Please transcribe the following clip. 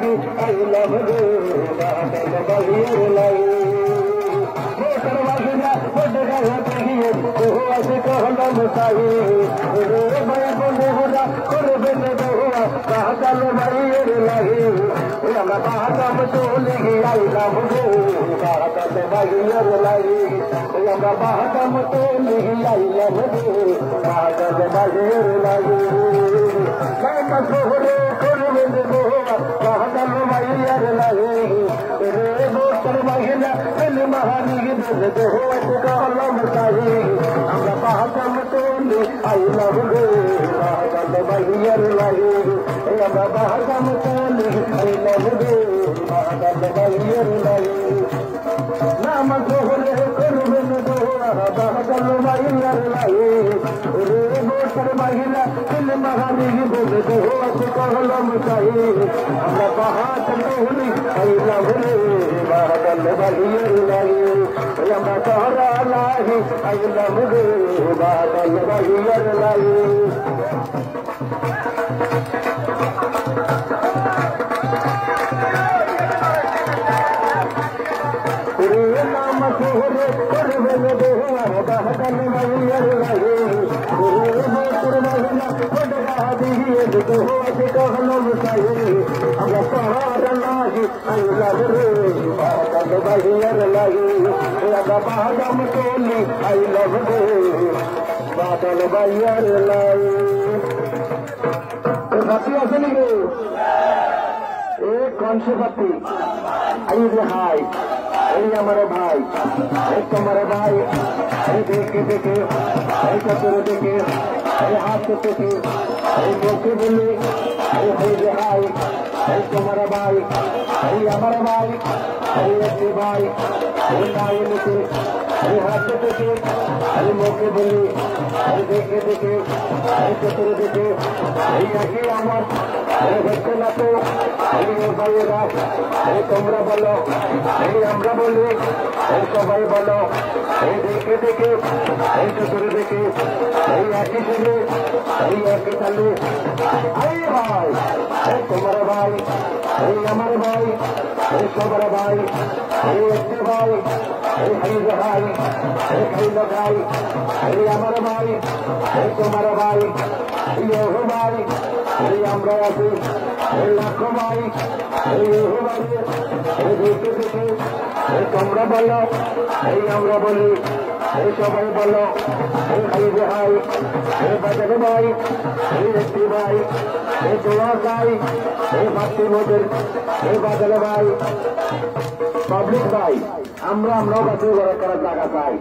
লাগি আইলাম রে বাদল বাহির লাগি মোটর বাহিরা বড় গাতে গিয়ে ও আসে কহলাম তাই রে ভাই বন্ধু গোরা করবে না দোয়া বাদল বাহির লাগি আমরা বাহাদম চলে গিয়ে আইলাম রে বাদল বাহির লাগি আমরা বাহাদম চলে গিয়ে আইলাম রে বাদল বাহির লাগি শহরে করবে না দোয়া বাদল বাহির লাগি রে মোটর বাহিরা মহানি কলম তাই আমরা বাহাদম চলে আইলাম রে বাদল বাহির লাগি আমরা বাহাদম চলে আইলাম রে বাদল বাহির লাগি নাম শহরে করবে না দোয়া বাদল বাহির লাগি রে মোটর বাহিরা মহানি কলম তাই আমরা বাহাদম চলে আইলাম রে বাদল বাহির লাগি আমরা তারা লাগি আইলাম রে বাদল বাহির লাগি নাম শহরে করবে না দোয়া বাদল বাহির লাগি মোটর বাহিরা কলম তাই আমরা তারা লাগি আইলাম রে বাদল বাহির লাগি আমরা বাহাদম চলে আইলাম রে বাদল বাহির লাগি বাতি আছে নাকি কনসে বাতি আই রে হাই এই আমার ভাই এই তোমার ভাই এই দেখে দেখে এই চতুর দেখে এই হাত থেকে এই মুখে বলে এই রে হাই এই তোমার ভাই এই আমার ভাই এই একটি ভাই এই নাই মুখে এই হাত থেকে এই মুখে বলে এই দেখে দেখে এই চতুর দেখে এই একই আমার এই হচ্ছে না তো এই ভাইয়েরা এই তোমরা বলো এই আমরা বলি এই সবাই বলো এই দেখে দেখে এই চতুর দেখে এই একই ছেলে এই একই ছেলে এই ভাই এই তোমার ভাই এই আমার ভাই এই সবার ভাই এই একটি ভাই এই ভাই ভাই এই খাইল ভাই এই আমার ভাই এই তোমার ভাই এই ওহ ভাই এই আমরা আছি এই লাখো ভাই এই ওহ ভাই এই দেখে দেখে এই তোমরা বলো এই আমরা বলি এই সবাই বলো এই ভাই ভাই এই বাজার ভাই এই একটি ভাই এই দোয়া ভাই এই মাতৃভোজের এই বাজার ভাই পাবলিক ভাই আমরাও বাছাই করার জায়গা পাই